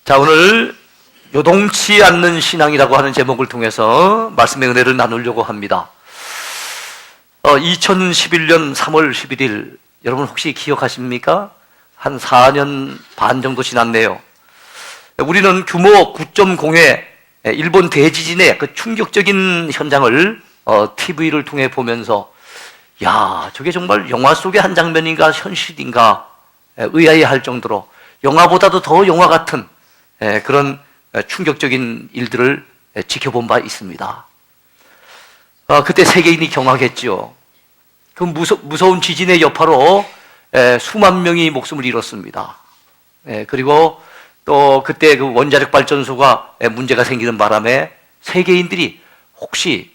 자, 오늘 요동치 않는 신앙이라고 하는 제목을 통해서 말씀의 은혜를 나누려고 합니다. 2011년 3월 11일 여러분 혹시 기억하십니까? 한 4년 반 정도 지났네요. 우리는 규모 9.0의 일본 대지진의 그 충격적인 현장을 TV를 통해 보면서 야, 저게 정말 영화 속의 한 장면인가 현실인가 의아해할 정도로 영화보다도 더 영화 같은 그런 충격적인 일들을 지켜본 바 있습니다. 그때 세계인이 경악했죠. 그 무서운 지진의 여파로 수만 명이 목숨을 잃었습니다. 그리고 또 그때 그 원자력 발전소가 문제가 생기는 바람에 세계인들이 혹시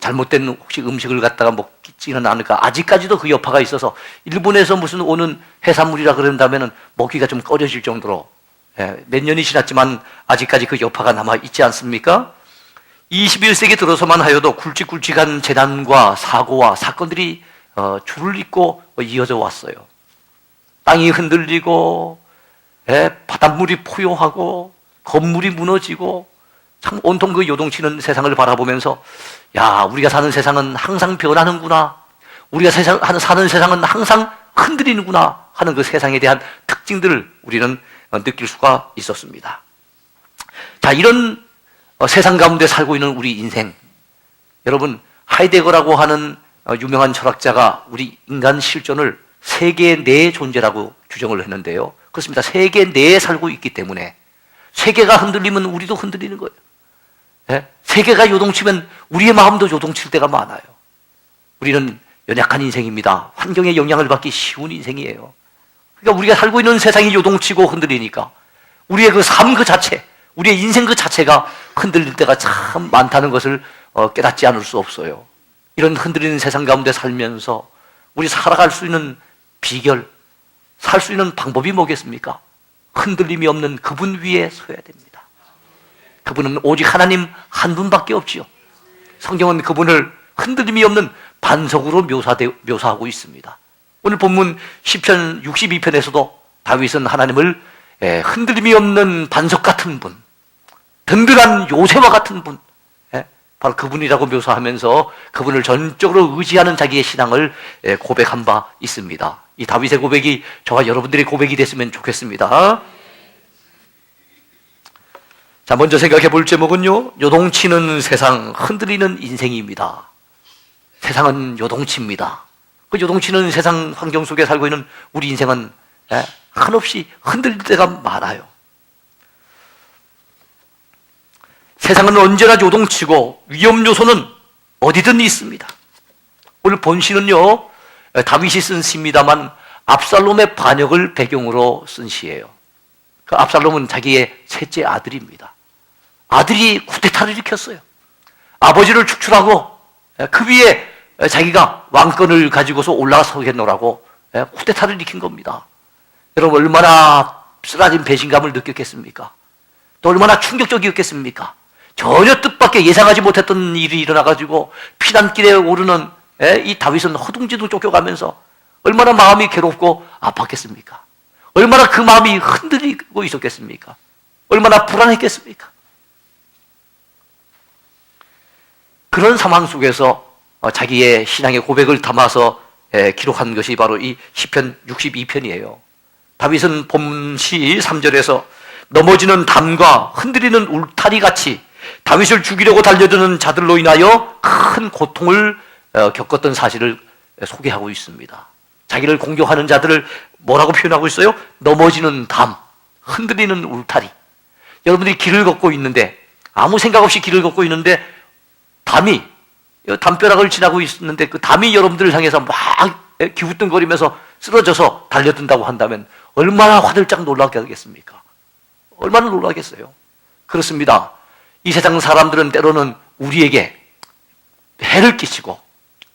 잘못된 혹시 음식을 갖다가 먹지는 않을까, 아직까지도 그 여파가 있어서 일본에서 무슨 오는 해산물이라 그런다면은 먹기가 좀 꺼려질 정도로 몇 년이 지났지만 아직까지 그 여파가 남아 있지 않습니까? 21세기 들어서만 하여도 굵직굵직한 재난과 사고와 사건들이 줄을 잇고 이어져 왔어요. 땅이 흔들리고 바닷물이 포효하고 건물이 무너지고 참 온통 그 요동치는 세상을 바라보면서 야, 우리가 사는 세상은 항상 변하는구나, 우리가 사는 세상은 항상 흔들리는구나 하는 그 세상에 대한 특징들을 우리는 느낄 수가 있었습니다. 자, 이런 세상 가운데 살고 있는 우리 인생, 여러분 하이데거라고 하는 유명한 철학자가 우리 인간 실존을 세계 내의 존재라고 규정을 했는데요. 그렇습니다. 세계 내에 살고 있기 때문에 세계가 흔들리면 우리도 흔들리는 거예요. 세계가 요동치면 우리의 마음도 요동칠 때가 많아요. 우리는 연약한 인생입니다. 환경에 영향을 받기 쉬운 인생이에요. 그러니까 우리가 살고 있는 세상이 요동치고 흔들리니까 우리의 그 삶 그 자체, 우리의 인생 그 자체가 흔들릴 때가 참 많다는 것을 깨닫지 않을 수 없어요. 이런 흔들리는 세상 가운데 살면서 우리 살아갈 수 있는 비결, 살 수 있는 방법이 뭐겠습니까? 흔들림이 없는 그분 위에 서야 됩니다. 그분은 오직 하나님 한 분밖에 없지요. 성경은 그분을 흔들림이 없는 반석으로 묘사하고 있습니다. 오늘 본문 시편 62편에서도 다윗은 하나님을 흔들림이 없는 반석 같은 분, 든든한 요새와 같은 분, 바로 그분이라고 묘사하면서 그분을 전적으로 의지하는 자기의 신앙을 고백한 바 있습니다. 이 다윗의 고백이 저와 여러분들의 고백이 됐으면 좋겠습니다. 자, 먼저 생각해 볼 제목은요, 요동치는 세상, 흔들리는 인생입니다. 세상은 요동칩니다. 그 요동치는 세상 환경 속에 살고 있는 우리 인생은 한없이 흔들릴 때가 많아요. 세상은 언제나 요동치고 위험 요소는 어디든 있습니다. 오늘 본시는요, 다윗이 쓴 시입니다만 압살롬의 반역을 배경으로 쓴 시예요. 그 압살롬은 자기의 셋째 아들입니다. 아들이 쿠데타를 일으켰어요. 아버지를 축출하고 그 위에 자기가 왕권을 가지고서 올라서겠노라고 쿠데타를 일으킨 겁니다. 여러분 얼마나 쓰라진 배신감을 느꼈겠습니까? 또 얼마나 충격적이었겠습니까? 전혀 뜻밖의 예상하지 못했던 일이 일어나가지고 피난길에 오르는 이 다윗은 허둥지둥 쫓겨가면서 얼마나 마음이 괴롭고 아팠겠습니까? 얼마나 그 마음이 흔들리고 있었겠습니까? 얼마나 불안했겠습니까? 그런 상황 속에서 자기의 신앙의 고백을 담아서 기록한 것이 바로 이 시편 62편이에요. 다윗은 본시 3절에서 넘어지는 담과 흔들리는 울타리 같이 다윗을 죽이려고 달려드는 자들로 인하여 큰 고통을 겪었던 사실을 소개하고 있습니다. 자기를 공격하는 자들을 뭐라고 표현하고 있어요? 넘어지는 담, 흔들리는 울타리. 여러분들이 길을 걷고 있는데, 아무 생각 없이 길을 걷고 있는데 담벼락을 지나고 있는데 그 담이 여러분들을 향해서 막 기우뚱거리면서 쓰러져서 달려든다고 한다면 얼마나 화들짝 놀라게 하겠습니까? 얼마나 놀라겠어요? 그렇습니다. 이 세상 사람들은 때로는 우리에게 해를 끼치고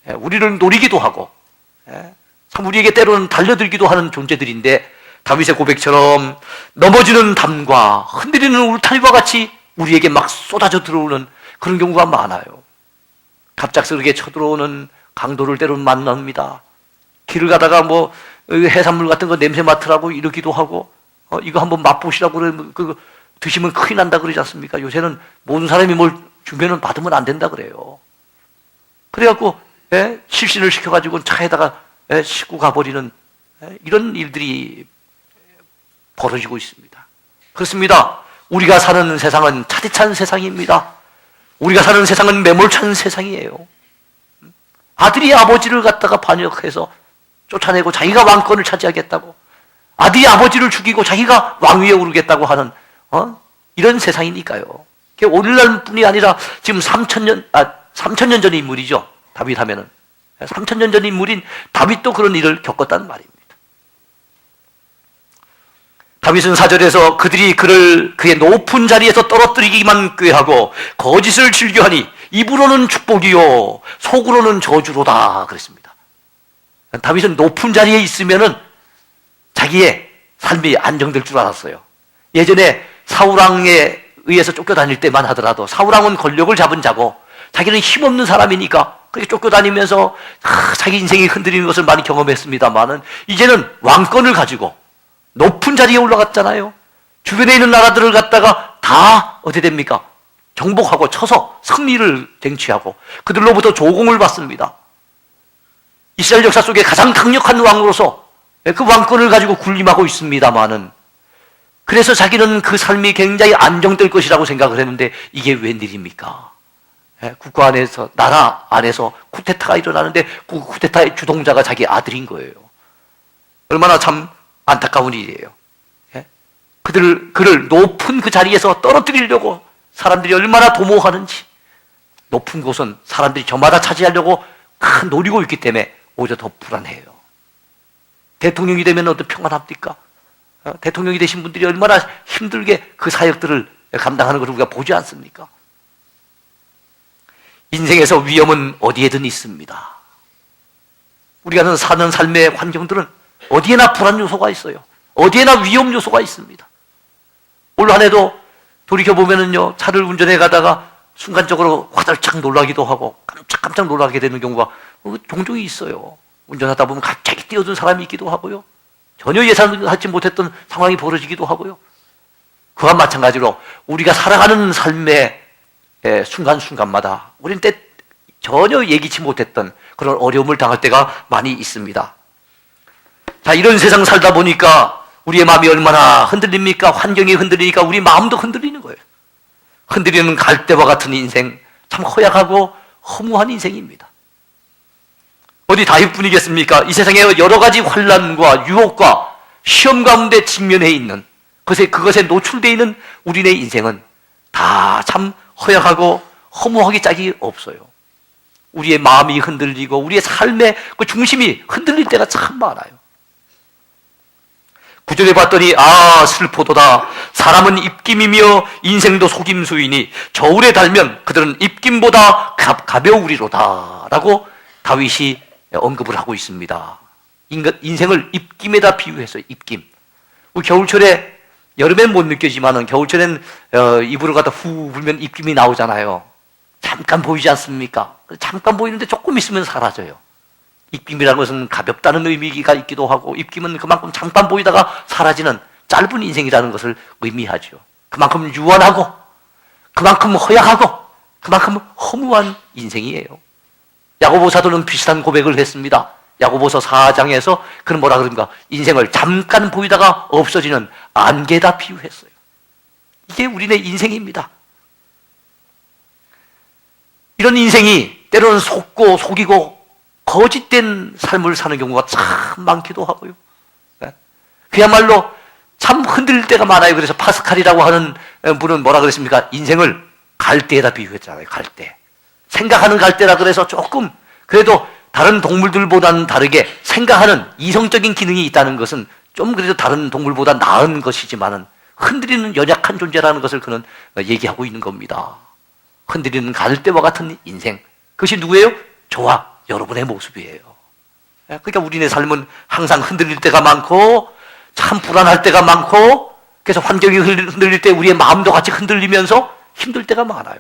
우리를 노리기도 하고 참 우리에게 때로는 달려들기도 하는 존재들인데, 다윗의 고백처럼 넘어지는 담과 흔들리는 울타리와 같이 우리에게 막 쏟아져 들어오는 그런 경우가 많아요. 갑작스럽게 쳐들어오는 강도를 때로는 만납니다. 길을 가다가 해산물 같은 거 냄새 맡으라고 이러기도 하고 이거 한번 맛보시라고 그러면 드시면 큰일 난다 그러지 않습니까? 요새는 모든 사람이 뭘 주면은 받으면 안 된다 그래요. 그래갖고 실신을 시켜가지고 차에다가 싣고 가버리는 이런 일들이 벌어지고 있습니다. 그렇습니다. 우리가 사는 세상은 차디찬 세상입니다. 우리가 사는 세상은 매몰찬 세상이에요. 아들이 아버지를 갖다가 반역해서 쫓아내고 자기가 왕권을 차지하겠다고, 아들이 아버지를 죽이고 자기가 왕위에 오르겠다고 하는 이런 세상이니까요. 오늘날뿐이 아니라 지금 3,000년 전의 인물이죠. 다윗 하면은 3,000년 전 인물인 다윗도 그런 일을 겪었다는 말입니다. 다윗은 4절에서 그들이 그를 그의 높은 자리에서 떨어뜨리기만 꾀하고 거짓을 즐겨하니 입으로는 축복이요 속으로는 저주로다 그랬습니다. 다윗은 높은 자리에 있으면은 자기의 삶이 안정될 줄 알았어요. 예전에 사울왕에 의해서 쫓겨다닐 때만 하더라도, 사울왕은 권력을 잡은 자고 자기는 힘없는 사람이니까 그렇게 쫓겨다니면서 자기 인생이 흔들리는 것을 많이 경험했습니다만은, 이제는 왕권을 가지고 높은 자리에 올라갔잖아요. 주변에 있는 나라들을 갖다가 다 어떻게 됩니까? 정복하고 쳐서 승리를 쟁취하고 그들로부터 조공을 받습니다. 이스라엘 역사 속에 가장 강력한 왕으로서 그 왕권을 가지고 군림하고 있습니다만은, 그래서 자기는 그 삶이 굉장히 안정될 것이라고 생각을 했는데 이게 웬일입니까? 국가 안에서, 나라 안에서 쿠데타가 일어나는데 그 쿠데타의 주동자가 자기 아들인 거예요. 얼마나 참 안타까운 일이에요. 그를 높은 그 자리에서 떨어뜨리려고 사람들이 얼마나 도모하는지, 높은 곳은 사람들이 저마다 차지하려고 노리고 있기 때문에 오히려 더 불안해요. 대통령이 되면 어떤 평안합니까? 대통령이 되신 분들이 얼마나 힘들게 그 사역들을 감당하는 것을 우리가 보지 않습니까? 인생에서 위험은 어디에든 있습니다. 우리가 사는 삶의 환경들은 어디에나 불안 요소가 있어요. 어디에나 위험 요소가 있습니다. 올 한 해도 돌이켜보면은요, 차를 운전해 가다가 순간적으로 화들짝 놀라기도 하고 깜짝 놀라게 되는 경우가 종종 있어요. 운전하다 보면 갑자기 뛰어든 사람이 있기도 하고요. 전혀 예상하지 못했던 상황이 벌어지기도 하고요. 그와 마찬가지로 우리가 살아가는 삶의 순간순간마다 우리는 때 전혀 예기치 못했던 그런 어려움을 당할 때가 많이 있습니다. 자, 이런 세상 살다 보니까 우리의 마음이 얼마나 흔들립니까? 환경이 흔들리니까 우리 마음도 흔들리는 거예요. 흔들리는 갈대와 같은 인생, 참 허약하고 허무한 인생입니다. 어디 다윗뿐이겠습니까? 이 세상에 여러 가지 환난과 유혹과 시험 가운데 직면해 있는 그것에 노출되어 있는 우리네 인생은 다 참 허약하고 허무하기 짝이 없어요. 우리의 마음이 흔들리고 우리의 삶의 그 중심이 흔들릴 때가 참 많아요. 9절에 봤더니 슬포도다. 사람은 입김이며 인생도 속임수이니 저울에 달면 그들은 입김보다 가벼우리로다 라고 다윗이 언급을 하고 있습니다. 인생을 입김에다 비유해서 입김. 겨울철에, 여름엔 못 느껴지만은 겨울철엔 이불을 갖다 후 불면 입김이 나오잖아요. 잠깐 보이지 않습니까? 잠깐 보이는데 조금 있으면 사라져요. 입김이라는 것은 가볍다는 의미가 있기도 하고, 입김은 그만큼 잠깐 보이다가 사라지는 짧은 인생이라는 것을 의미하죠. 그만큼 유한하고 그만큼 허약하고 그만큼 허무한 인생이에요. 야고보 사도는 비슷한 고백을 했습니다. 야고보서 4장에서 그는 뭐라 그럽니까? 인생을 잠깐 보이다가 없어지는 안개다 비유했어요. 이게 우리네 인생입니다. 이런 인생이 때로는 속고 속이고 거짓된 삶을 사는 경우가 참 많기도 하고요. 그야말로 참 흔들릴 때가 많아요. 그래서 파스칼이라고 하는 분은 뭐라 그랬습니까? 인생을 갈대에다 비유했잖아요. 갈대. 생각하는 갈대라 그래서 조금 그래도 다른 동물들보다는 다르게 생각하는 이성적인 기능이 있다는 것은 좀 그래도 다른 동물보다 나은 것이지만은 흔들리는 연약한 존재라는 것을 그는 얘기하고 있는 겁니다. 흔들리는 갈대와 같은 인생. 그것이 누구예요? 저와 여러분의 모습이에요. 그러니까 우리네 삶은 항상 흔들릴 때가 많고 참 불안할 때가 많고, 그래서 환경이 흔들릴 때 우리의 마음도 같이 흔들리면서 힘들 때가 많아요.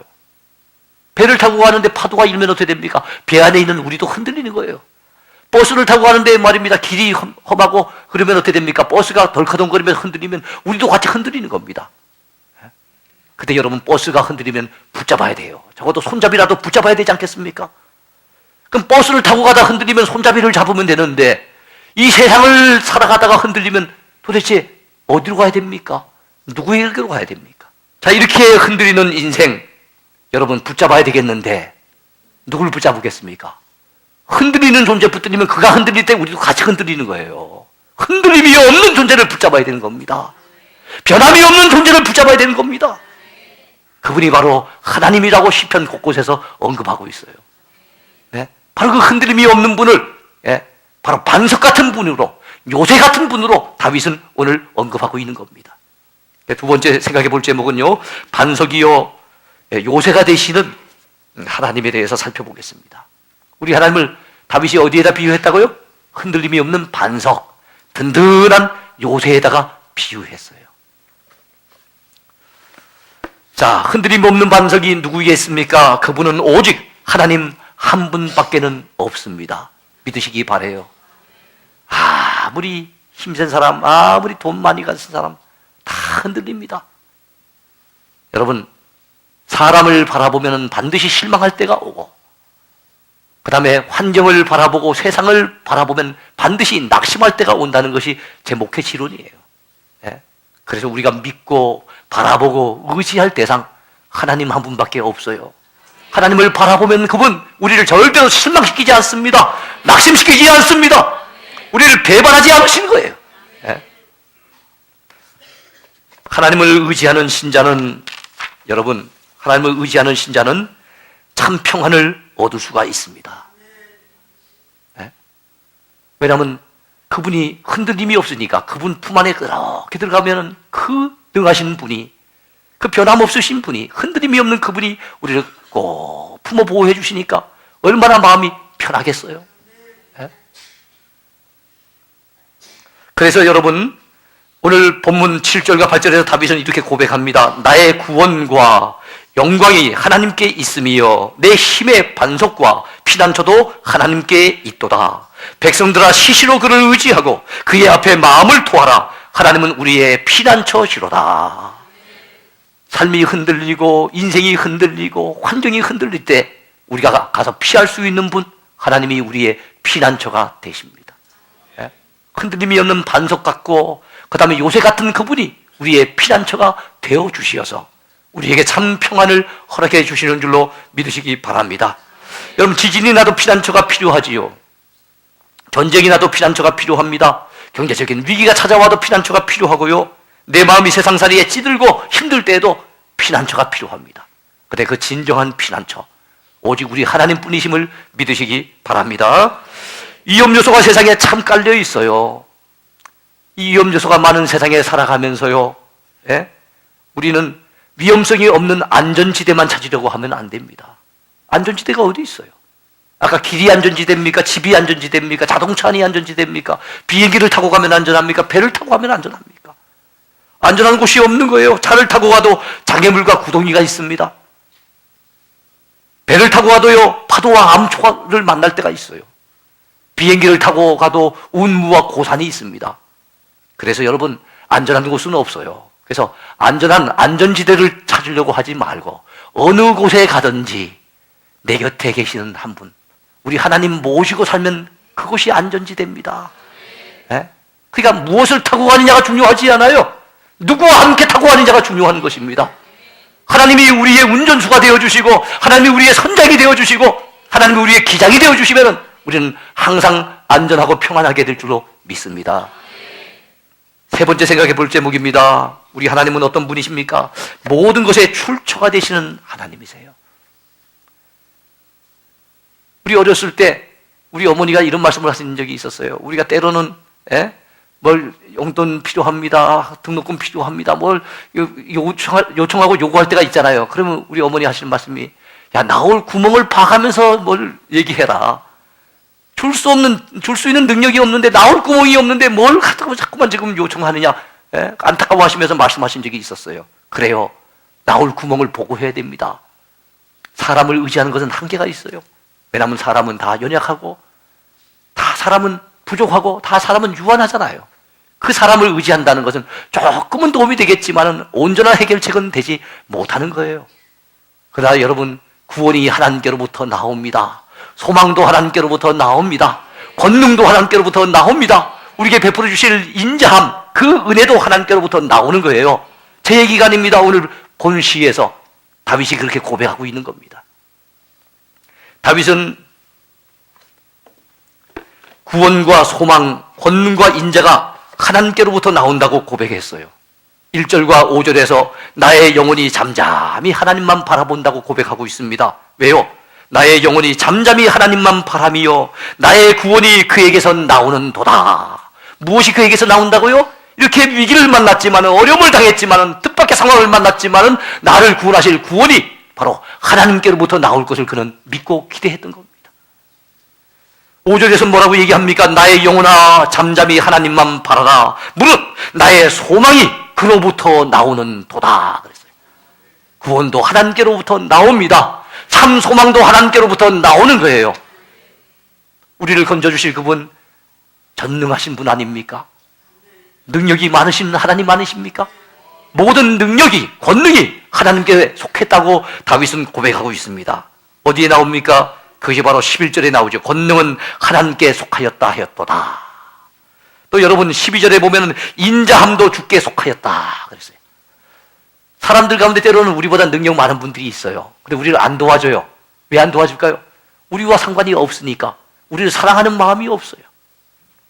배를 타고 가는데 파도가 일면 어떻게 됩니까? 배 안에 있는 우리도 흔들리는 거예요. 버스를 타고 가는데 말입니다. 길이 험하고 그러면 어떻게 됩니까? 버스가 덜커덩거리면서 흔들리면 우리도 같이 흔들리는 겁니다. 그때 여러분 버스가 흔들리면 붙잡아야 돼요. 적어도 손잡이라도 붙잡아야 되지 않겠습니까? 그럼 버스를 타고 가다 흔들리면 손잡이를 잡으면 되는데 이 세상을 살아가다가 흔들리면 도대체 어디로 가야 됩니까? 누구에게로 가야 됩니까? 자, 이렇게 흔들리는 인생 여러분 붙잡아야 되겠는데 누굴 붙잡겠습니까? 흔들리는 존재 붙들리면 그가 흔들릴 때 우리도 같이 흔들리는 거예요. 흔들림이 없는 존재를 붙잡아야 되는 겁니다. 변함이 없는 존재를 붙잡아야 되는 겁니다. 그분이 바로 하나님이라고 시편 곳곳에서 언급하고 있어요. 네? 바로 그 흔들림이 없는 분을 바로 반석 같은 분으로, 요새 같은 분으로 다윗은 오늘 언급하고 있는 겁니다. 두 번째 생각해 볼 제목은요, 반석이요 요새가 되시는 하나님에 대해서 살펴보겠습니다. 우리 하나님을 다윗이 어디에다 비유했다고요? 흔들림이 없는 반석, 든든한 요새에다가 비유했어요. 자, 흔들림 없는 반석이 누구겠습니까? 그분은 오직 하나님 한 분밖에는 없습니다. 믿으시기 바래요. 아무리 힘센 사람, 아무리 돈 많이 가진 사람 다 흔들립니다. 여러분, 사람을 바라보면 반드시 실망할 때가 오고, 그 다음에 환경을 바라보고 세상을 바라보면 반드시 낙심할 때가 온다는 것이 제 목회 지론이에요. 그래서 우리가 믿고 바라보고 의지할 대상 하나님 한 분밖에 없어요. 하나님을 바라보면 그분 우리를 절대로 실망시키지 않습니다. 낙심시키지 않습니다. 우리를 배반하지 않으신 거예요. 하나님을 의지하는 신자는, 여러분, 하나님을 의지하는 신자는 참 평안을 얻을 수가 있습니다. 왜냐하면 그분이 흔들림이 없으니까 그분 품 안에 그렇게 들어가면 그 능하신 분이, 그 변함없으신 분이, 흔들림이 없는 그분이 우리를 꼭 품어 보호해 주시니까 얼마나 마음이 편하겠어요. 그래서 여러분, 오늘 본문 7절과 8절에서 다윗은 이렇게 고백합니다. 나의 구원과 영광이 하나님께 있음이요 내 힘의 반석과 피난처도 하나님께 있도다. 백성들아 시시로 그를 의지하고 그의 앞에 마음을 토하라. 하나님은 우리의 피난처시로다. 삶이 흔들리고 인생이 흔들리고 환경이 흔들릴 때 우리가 가서 피할 수 있는 분, 하나님이 우리의 피난처가 되십니다. 흔들림이 없는 반석 같고 그 다음에 요새 같은 그분이 우리의 피난처가 되어주시어서 우리에게 참 평안을 허락해 주시는 줄로 믿으시기 바랍니다. 여러분, 지진이 나도 피난처가 필요하지요. 전쟁이 나도 피난처가 필요합니다. 경제적인 위기가 찾아와도 피난처가 필요하고요. 내 마음이 세상살이에 찌들고 힘들 때에도 피난처가 필요합니다. 근데 그 진정한 피난처, 오직 우리 하나님 뿐이심을 믿으시기 바랍니다. 위험 요소가 세상에 참 깔려 있어요. 이 위험 요소가 많은 세상에 살아가면서요, 우리는 위험성이 없는 안전지대만 찾으려고 하면 안 됩니다. 안전지대가 어디 있어요? 아까 길이 안전지대입니까? 집이 안전지대입니까? 자동차 안이 안전지대입니까? 비행기를 타고 가면 안전합니까? 배를 타고 가면 안전합니까? 안전한 곳이 없는 거예요. 차를 타고 가도 장애물과 구덩이가 있습니다. 배를 타고 가도요, 파도와 암초를 만날 때가 있어요. 비행기를 타고 가도 운무와 고산이 있습니다. 그래서 여러분, 안전한 곳은 없어요. 그래서 안전한 안전지대를 찾으려고 하지 말고 어느 곳에 가든지 내 곁에 계시는 한 분, 우리 하나님 모시고 살면 그것이 안전지대입니다. 그러니까 무엇을 타고 가느냐가 중요하지 않아요. 누구와 함께 타고 가느냐가 중요한 것입니다. 하나님이 우리의 운전수가 되어주시고 하나님이 우리의 선장이 되어주시고 하나님이 우리의 기장이 되어주시면 우리는 항상 안전하고 평안하게 될 줄로 믿습니다. 세 번째 생각해 볼 제목입니다. 우리 하나님은 어떤 분이십니까? 모든 것에 출처가 되시는 하나님이세요. 우리 어렸을 때 우리 어머니가 이런 말씀을 하신 적이 있었어요. 우리가 때로는 뭘 용돈 필요합니다, 등록금 필요합니다, 뭘 요청하고 요구할 때가 있잖아요. 그러면 우리 어머니 하시는 말씀이, 야, 나올 구멍을 파가면서 뭘 얘기해라. 줄 수 있는 능력이 없는데, 나올 구멍이 없는데 뭘 갖다가 자꾸만 지금 요청하느냐, 안타까워하시면서 말씀하신 적이 있었어요. 그래요, 나올 구멍을 보고 해야 됩니다. 사람을 의지하는 것은 한계가 있어요. 왜냐하면 사람은 다 연약하고 다 사람은 부족하고 다 사람은 유한하잖아요. 그 사람을 의지한다는 것은 조금은 도움이 되겠지만 온전한 해결책은 되지 못하는 거예요. 그러나 여러분, 구원이 하나님께로부터 나옵니다. 소망도 하나님께로부터 나옵니다. 권능도 하나님께로부터 나옵니다. 우리에게 베풀어 주실 인자함, 그 은혜도 하나님께로부터 나오는 거예요. 제 얘기가 아닙니다. 오늘 본 시에서 다윗이 그렇게 고백하고 있는 겁니다. 다윗은 구원과 소망, 권능과 인자가 하나님께로부터 나온다고 고백했어요. 1절과 5절에서 나의 영혼이 잠잠히 하나님만 바라본다고 고백하고 있습니다. 왜요? 나의 영혼이 잠잠히 하나님만 바라며 나의 구원이 그에게서 나오는 도다. 무엇이 그에게서 나온다고요? 이렇게 위기를 만났지만, 어려움을 당했지만, 뜻밖의 상황을 만났지만 나를 구원하실 구원이 바로 하나님께로부터 나올 것을 그는 믿고 기대했던 겁니다. 5절에서 뭐라고 얘기합니까? 나의 영혼아 잠잠히 하나님만 바라라. 무릇 나의 소망이 그로부터 나오는 도다. 그랬어요. 구원도 하나님께로부터 나옵니다. 참 소망도 하나님께로부터 나오는 거예요. 우리를 건져주실 그분 전능하신 분 아닙니까? 능력이 많으신 하나님 아니십니까? 모든 능력이, 권능이 하나님께 속했다고 다윗은 고백하고 있습니다. 어디에 나옵니까? 그것이 바로 11절에 나오죠. 권능은 하나님께 속하였다 하였도다. 또 여러분 12절에 보면 인자함도 주께 속하였다 그랬어요. 사람들 가운데 때로는 우리보다 능력 많은 분들이 있어요. 근데 우리를 안 도와줘요. 왜 안 도와줄까요? 우리와 상관이 없으니까. 우리를 사랑하는 마음이 없어요.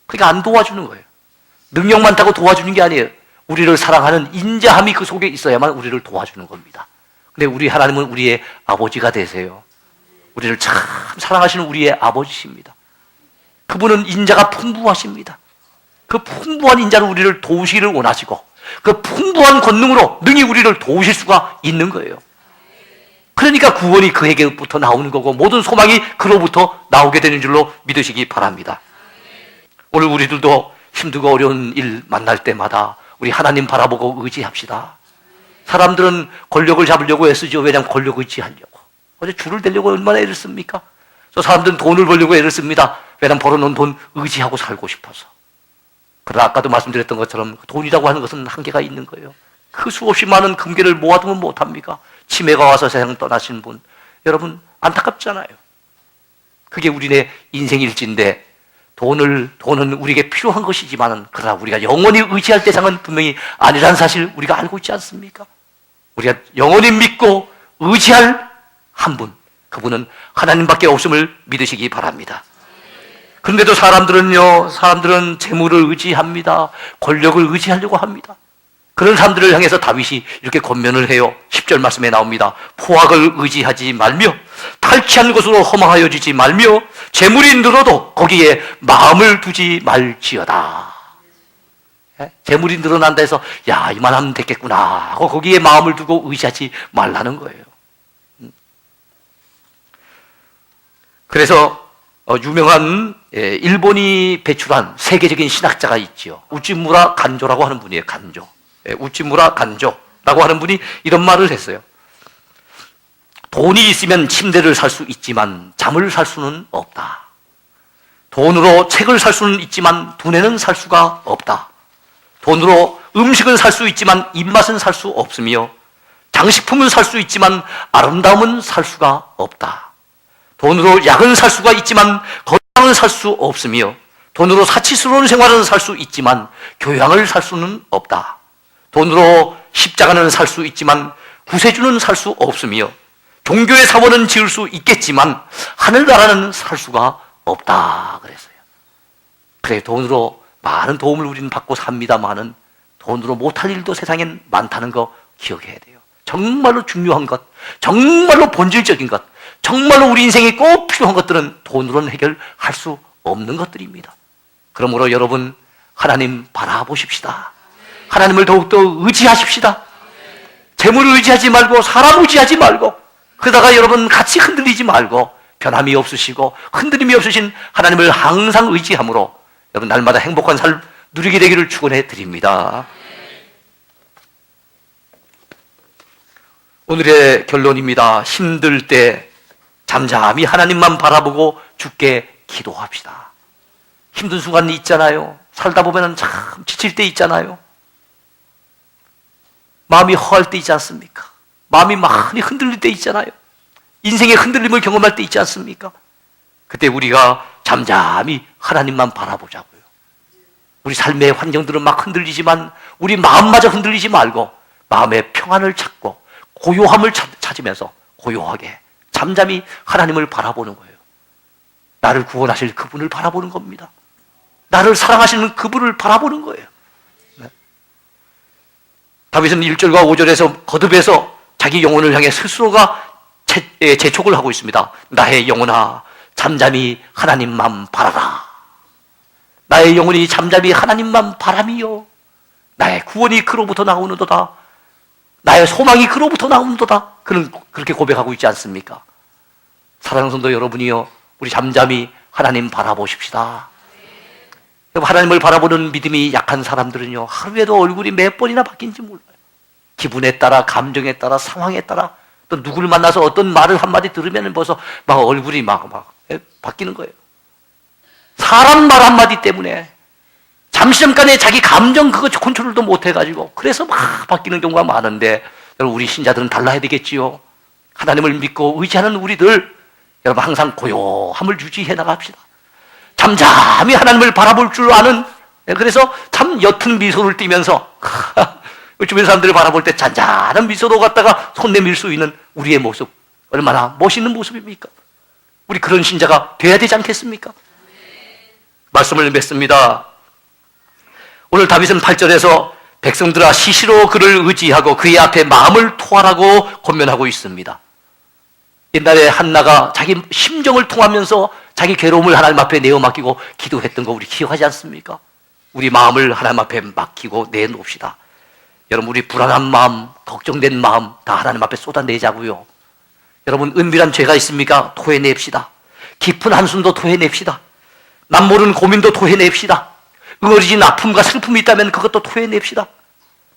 그러니까 안 도와주는 거예요. 능력 많다고 도와주는 게 아니에요. 우리를 사랑하는 인자함이 그 속에 있어야만 우리를 도와주는 겁니다. 근데 우리 하나님은 우리의 아버지가 되세요. 우리를 참 사랑하시는 우리의 아버지십니다. 그분은 인자가 풍부하십니다. 그 풍부한 인자로 우리를 도우시기를 원하시고 그 풍부한 권능으로 능히 우리를 도우실 수가 있는 거예요. 그러니까 구원이 그에게부터 나오는 거고 모든 소망이 그로부터 나오게 되는 줄로 믿으시기 바랍니다. 오늘 우리들도 힘들고 어려운 일 만날 때마다 우리 하나님 바라보고 의지합시다. 사람들은 권력을 잡으려고 애쓰죠. 왜냐하면 권력 의지하려고. 어제 줄을 대려고 얼마나 애를 씁니까? 저 사람들은 돈을 벌려고 애를 씁니다. 왜냐하면 벌어놓은 돈 의지하고 살고 싶어서. 그러나 아까도 말씀드렸던 것처럼 돈이라고 하는 것은 한계가 있는 거예요. 그 수없이 많은 금괴를 모아두면 못합니까? 치매가 와서 세상 떠나신 분, 여러분 안타깝잖아요. 그게 우리네 인생 일지인데 돈은 우리에게 필요한 것이지만 그러나 우리가 영원히 의지할 대상은 분명히 아니라는 사실 우리가 알고 있지 않습니까? 우리가 영원히 믿고 의지할 한 분, 그분은 하나님밖에 없음을 믿으시기 바랍니다. 그런데도 사람들은 재물을 의지합니다. 권력을 의지하려고 합니다. 그런 사람들을 향해서 다윗이 이렇게 권면을 해요. 10절 말씀에 나옵니다. 포악을 의지하지 말며 탈취한 것으로 허망하여지지 말며 재물이 늘어도 거기에 마음을 두지 말지어다. 재물이 늘어난다 해서 야 이만하면 됐겠구나 하고 거기에 마음을 두고 의지하지 말라는 거예요. 그래서 유명한 일본이 배출한 세계적인 신학자가 있죠. 우찌무라 간조라고 하는 분이에요. 간조. 우찌무라 간조라고 하는 분이 이런 말을 했어요. 돈이 있으면 침대를 살 수 있지만 잠을 살 수는 없다. 돈으로 책을 살 수는 있지만 두뇌는 살 수가 없다. 돈으로 음식은 살 수 있지만 입맛은 살 수 없으며 장식품은 살 수 있지만 아름다움은 살 수가 없다. 돈으로 약은 살 수가 있지만 건강은 살 수 없으며 돈으로 사치스러운 생활은 살 수 있지만 교양을 살 수는 없다. 돈으로 십자가는 살 수 있지만 구세주는 살 수 없으며 종교의 사원은 지을 수 있겠지만 하늘나라는 살 수가 없다 그랬어요. 그래 돈으로 많은 도움을 우리는 받고 삽니다만은 돈으로 못할 일도 세상엔 많다는 거 기억해야 돼요. 정말로 중요한 것, 정말로 본질적인 것, 정말로 우리 인생에 꼭 필요한 것들은 돈으로는 해결할 수 없는 것들입니다. 그러므로 여러분 하나님 바라보십시다. 하나님을 더욱더 의지하십시다. 재물을 의지하지 말고 사람 의지하지 말고 그러다가 여러분 같이 흔들리지 말고 변함이 없으시고 흔들림이 없으신 하나님을 항상 의지함으로 여러분 날마다 행복한 삶 누리게 되기를 축원해 드립니다. 오늘의 결론입니다. 힘들 때 잠잠히 하나님만 바라보고 주께 기도합시다. 힘든 순간이 있잖아요. 살다 보면 참 지칠 때 있잖아요. 마음이 허할 때 있지 않습니까? 마음이 많이 흔들릴 때 있잖아요. 인생의 흔들림을 경험할 때 있지 않습니까? 그때 우리가 잠잠히 하나님만 바라보자고요. 우리 삶의 환경들은 막 흔들리지만 우리 마음마저 흔들리지 말고 마음의 평안을 찾고 고요함을 찾으면서 고요하게 잠잠히 하나님을 바라보는 거예요. 나를 구원하실 그분을 바라보는 겁니다. 나를 사랑하시는 그분을 바라보는 거예요. 네. 다윗은 1절과 5절에서 거듭해서 자기 영혼을 향해 스스로가 재촉을 하고 있습니다. 나의 영혼아 잠잠히 하나님만 바라라. 나의 영혼이 잠잠히 하나님만 바라미요. 나의 구원이 그로부터 나오는도다. 나의 소망이 그로부터 나오는도다. 그는 그렇게 고백하고 있지 않습니까? 사랑하는 성도 여러분이요, 우리 잠잠히 하나님 바라보십시다. 하나님을 바라보는 믿음이 약한 사람들은요, 하루에도 얼굴이 몇 번이나 바뀐지 몰라요. 기분에 따라, 감정에 따라, 상황에 따라, 또 누구를 만나서 어떤 말을 한마디 들으면 벌써 막 얼굴이 막 바뀌는 거예요. 사람 말 한마디 때문에 잠시 잠깐의 자기 감정 그거 컨트롤도 못 해가지고 그래서 막 바뀌는 경우가 많은데, 여러분 우리 신자들은 달라야 되겠지요. 하나님을 믿고 의지하는 우리들, 여러분 항상 고요함을 유지해 나갑시다. 잠잠히 하나님을 바라볼 줄 아는, 그래서 참 옅은 미소를 띠면서 주변 사람들을 바라볼 때 잔잔한 미소로 갖다가 손 내밀 수 있는 우리의 모습, 얼마나 멋있는 모습입니까? 우리 그런 신자가 돼야 되지 않겠습니까? 말씀을 맺습니다. 오늘 다윗은 8절에서 백성들아 시시로 그를 의지하고 그의 앞에 마음을 토하라고 권면하고 있습니다. 옛날에 한나가 자기 심정을 통하면서 자기 괴로움을 하나님 앞에 내어 맡기고 기도했던 거 우리 기억하지 않습니까? 우리 마음을 하나님 앞에 맡기고 내놓읍시다. 여러분 우리 불안한 마음, 걱정된 마음 다 하나님 앞에 쏟아내자고요. 여러분 은밀한 죄가 있습니까? 토해냅시다. 깊은 한숨도 토해냅시다. 남 모르는 고민도 토해냅시다. 응어리진 아픔과 슬픔이 있다면 그것도 토해냅시다.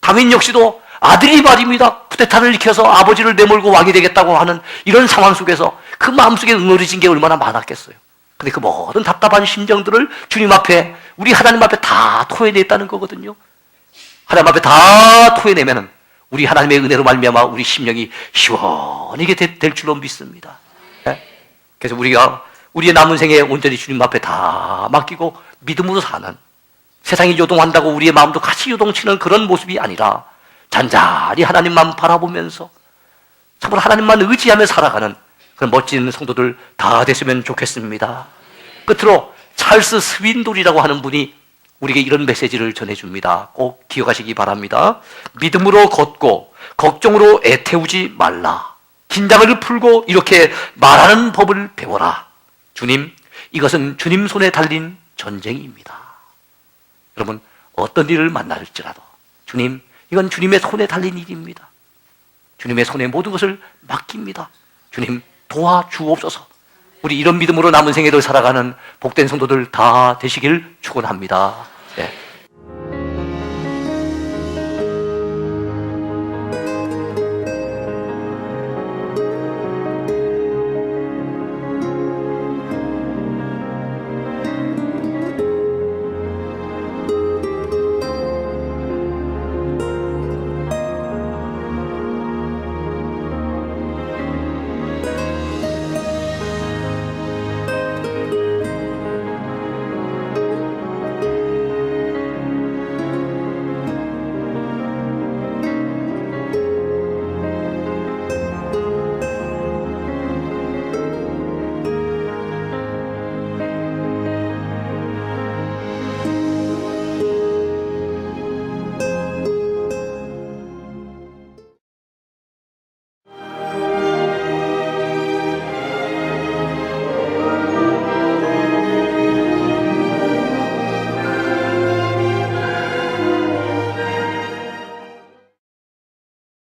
다윗 역시도 아들이 말입니다. 쿠데타를 일으켜서 아버지를 내몰고 왕이 되겠다고 하는 이런 상황 속에서 그 마음속에 응어리진 게 얼마나 많았겠어요. 근데 그 모든 답답한 심정들을 주님 앞에, 우리 하나님 앞에 다 토해냈다는 거거든요. 하나님 앞에 다 토해내면 우리 하나님의 은혜로 말미암아 우리 심령이 시원하게 될 줄로 믿습니다. 네? 그래서 우리가 우리의 남은 생에 온전히 주님 앞에 다 맡기고 믿음으로 사는, 세상이 요동한다고 우리의 마음도 같이 요동치는 그런 모습이 아니라 잔잔히 하나님만 바라보면서 참으로 하나님만 의지하며 살아가는 그런 멋진 성도들 다 됐으면 좋겠습니다. 끝으로 찰스 스윈돌이라고 하는 분이 우리에게 이런 메시지를 전해줍니다. 꼭 기억하시기 바랍니다. 믿음으로 걷고 걱정으로 애태우지 말라. 긴장을 풀고 이렇게 말하는 법을 배워라. 주님, 이것은 주님 손에 달린 전쟁입니다. 여러분 어떤 일을 만날지라도 주님, 이건 주님의 손에 달린 일입니다. 주님의 손에 모든 것을 맡깁니다. 주님 도와주옵소서. 우리 이런 믿음으로 남은 생애를 살아가는 복된 성도들 다 되시길 축원합니다.